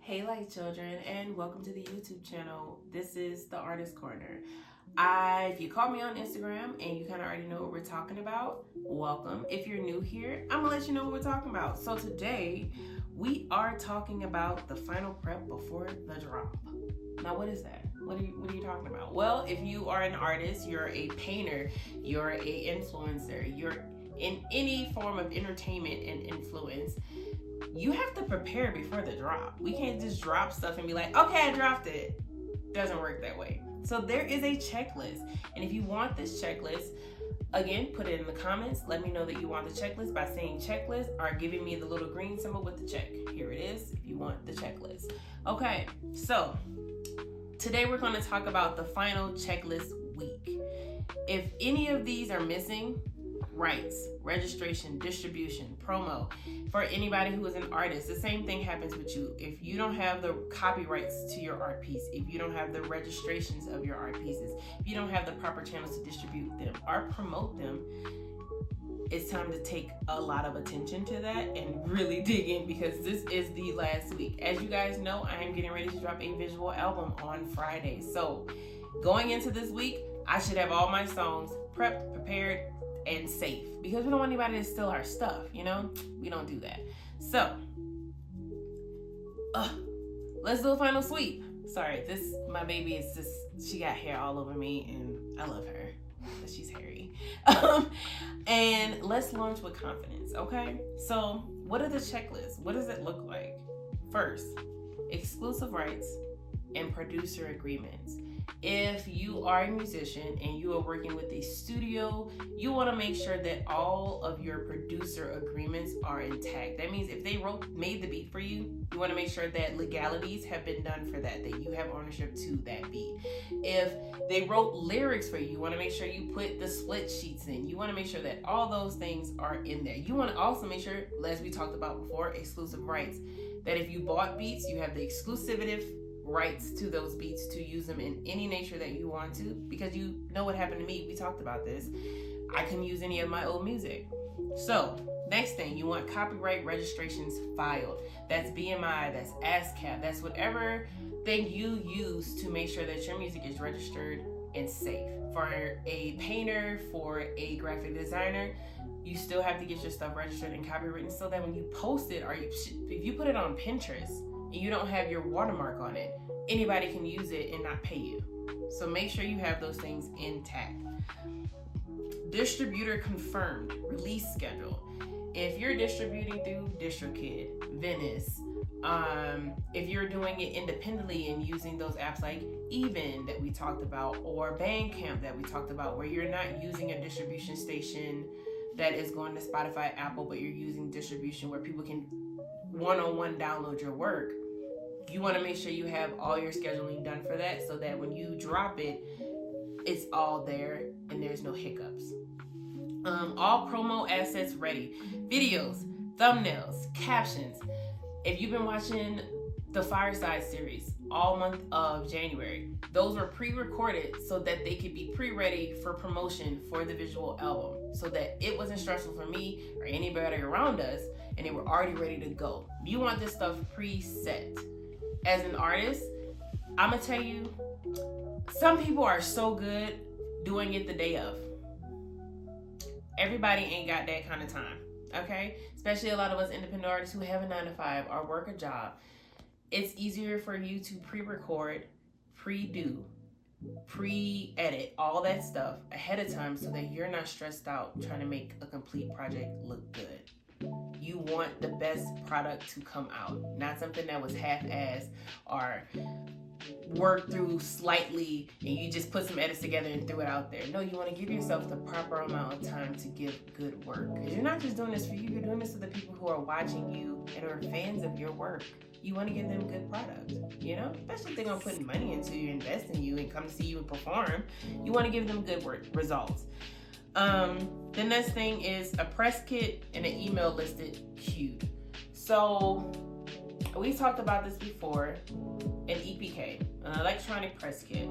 Hey light children, and welcome to the YouTube channel. This is the Artist Corner. If you caught me on Instagram and you kind of already know what we're talking about, welcome. If you're new here, I'm gonna let you know what we're talking about. So today we are talking about the final prep before the drop. Now what is that? What are you talking about? Well, if you are an artist, you're a painter, you're a influencer, you're in any form of entertainment and influence, you have to prepare before the drop. We can't just drop stuff and be like, okay, I dropped it. Doesn't work that way. So there is a checklist. And if you want this checklist, again, put it in the comments. Let me know that you want the checklist by saying checklist or giving me the little green symbol with the check. Here it is if you want the checklist. Okay, so today we're going to talk about the final checklist week. If any of these are missing, rights, registration, distribution, promo, for anybody who is an artist, the same thing happens with you. If you don't have the copyrights to your art piece, if you don't have the registrations of your art pieces, if you don't have the proper channels to distribute them or promote them, it's time to take a lot of attention to that and really dig in, because this is the last week. As you guys know, I am getting ready to drop a visual album on Friday. So going into this week, I should have all my songs prepped, prepared, and safe, because we don't want anybody to steal our stuff, you know? We don't do that. So, let's do a final sweep. Sorry, my baby is just, she got hair all over me, and I love her, but she's hairy. And let's launch with confidence, okay? So, what are the checklists? What does it look like? First, exclusive rights and producer agreements. If you are a musician and you are working with a studio, you want to make sure that all of your producer agreements are intact. That means if they made the beat for you, you want to make sure that legalities have been done for that you have ownership to that beat. If they wrote lyrics for you, you want to make sure you put the split sheets in. You want to make sure that all those things are in there. You want to also make sure, as we talked about before, exclusive rights, that if you bought beats, you have the exclusivity rights to those beats to use them in any nature that you want to, because you know what happened to me. We talked about this. I can use any of my old music. So next thing, you want copyright registrations filed. That's BMI, that's ASCAP, that's whatever thing you use to make sure that your music is registered and safe. For a painter, for a graphic designer, you still have to get your stuff registered and copywritten, so that when you post it, or if you put it on Pinterest and you don't have your watermark on it, anybody can use it and not pay you. So make sure you have those things intact. Distributor confirmed, release schedule. If you're distributing through DistroKid, Venice, if you're doing it independently and using those apps like Even that we talked about, or Bandcamp that we talked about, where you're not using a distribution station that is going to Spotify, Apple, but you're using distribution where people can one-on-one download your work, you want to make sure you have all your scheduling done for that, so that when you drop it, it's all there and there's no hiccups. All promo assets ready. Videos, thumbnails, captions. If you've been watching the Fireside series all month of January, those were pre-recorded so that they could be pre-ready for promotion for the visual album, so that it wasn't stressful for me or anybody around us, and they were already ready to go. You want this stuff preset. As an artist, I'm gonna tell you, some people are so good doing it the day of. Everybody ain't got that kind of time, okay? Especially a lot of us independent artists who have a 9-to-5 or work a job. It's easier for you to pre-record, pre-do, pre-edit, all that stuff ahead of time, so that you're not stressed out trying to make a complete project look good. You want the best product to come out, not something that was half-assed or worked through slightly and you just put some edits together and threw it out there. No, you want to give yourself the proper amount of time to give good work, because you're not just doing this for you, you're doing this for the people who are watching you and are fans of your work. You want to give them good product, you know, especially if they're going to put money into you, invest in you, and come see you and perform. You want to give them good work results. The next thing is a press kit and an email listed queued. So we talked about this before. An EPK, an electronic press kit.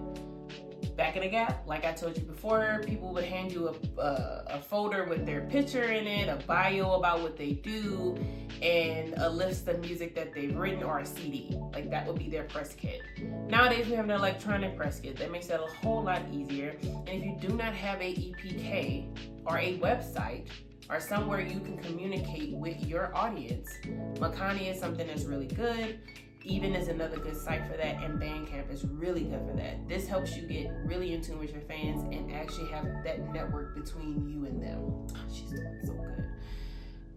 back in the gap, like I told you before, people would hand you a folder with their picture in it, a bio about what they do, and a list of music that they've written, or a CD. Like that would be their press kit. Nowadays we have an electronic press kit that makes that a whole lot easier. And if you do not have a EPK or a website or somewhere you can communicate with your audience, Makani is something that's really good. Even is another good site for that, and Bandcamp is really good for that. This helps you get really in tune with your fans and actually have that network between you and them. Oh, she's doing so good.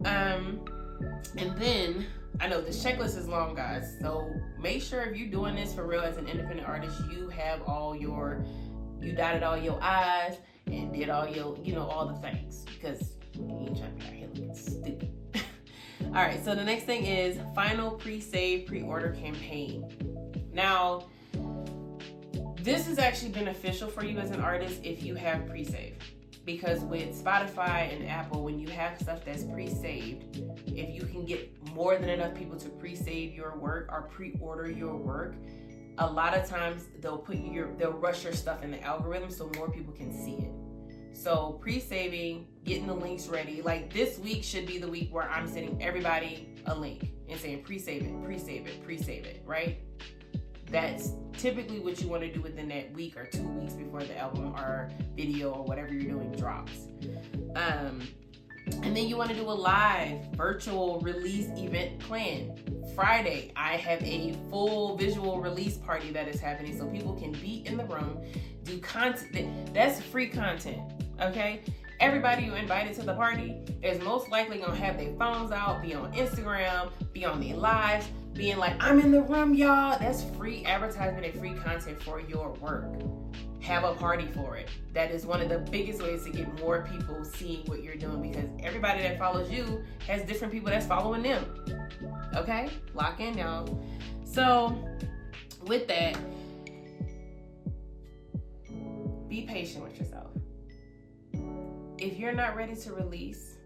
And then I know the checklist is long, guys, so make sure if you're doing this for real as an independent artist, you have you dotted all your I's and did all your, all the things, because you ain't trying to be out here looking stupid. All right, so the next thing is final pre-save pre-order campaign. Now, this is actually beneficial for you as an artist if you have pre-save, because with Spotify and Apple, when you have stuff that's pre-saved, if you can get more than enough people to pre-save your work or pre-order your work, a lot of times they'll rush your stuff in the algorithm so more people can see it. So pre-saving, getting the links ready. Like this week should be the week where I'm sending everybody a link and saying pre-save it, pre-save it, pre-save it, right? That's typically what you want to do within that week or 2 weeks before the album or video or whatever you're doing drops. And then you want to do a live virtual release event plan. Friday, I have a full visual release party that is happening so people can be in the room, do content. That's free content, okay? Everybody you invited to the party is most likely gonna have their phones out, be on Instagram, be on their lives, being like, I'm in the room, y'all. That's free advertisement and free content for your work. Have a party for it. That is one of the biggest ways to get more people seeing what you're doing, because everybody that follows you has different people that's following them. Okay? Lock in, y'all. So, with that, be patient with yourself. If you're not ready to release,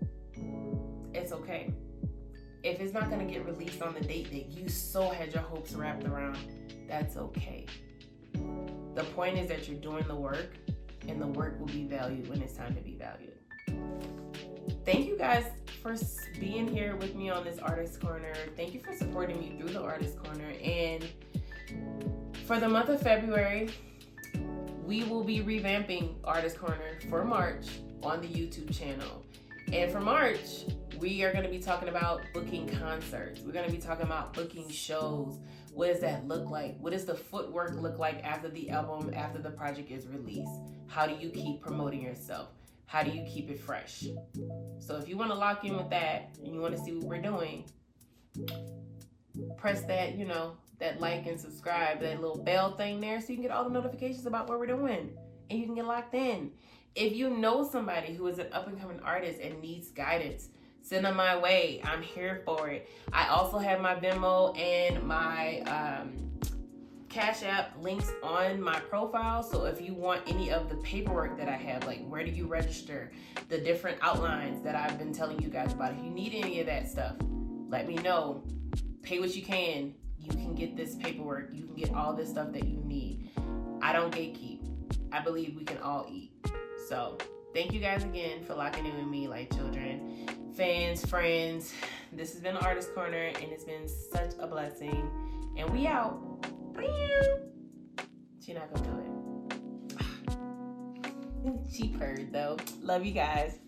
it's okay. If it's not going to get released on the date that you so had your hopes wrapped around, that's okay. The point is that you're doing the work, and the work will be valued when it's time to be valued. Thank you guys for being here with me on this Artist Corner. Thank you for supporting me through the Artist Corner. And for the month of February, we will be revamping Artist Corner for March on the YouTube channel. And for March, we are going to be talking about booking concerts. We're going to be talking about booking shows. What does that look like? What does the footwork look like after the album, after the project is released? How do you keep promoting yourself? How do you keep it fresh? So if you want to lock in with that and you want to see what we're doing, press that, that like and subscribe, that little bell thing there, so you can get all the notifications about what we're doing and you can get locked in. If you know somebody who is an up-and-coming artist and needs guidance, send them my way. I'm here for it. I also have my Venmo and my Cash App links on my profile. So if you want any of the paperwork that I have, like where do you register, the different outlines that I've been telling you guys about, if you need any of that stuff, let me know. Pay what you can. You can get this paperwork. You can get all this stuff that you need. I don't gatekeep. I believe we can all eat. So thank you guys again for locking in with me like children. Fans, friends, this has been the Artist Corner, and it's been such a blessing. And we out. She's not gonna do it. She purred though. Love you guys.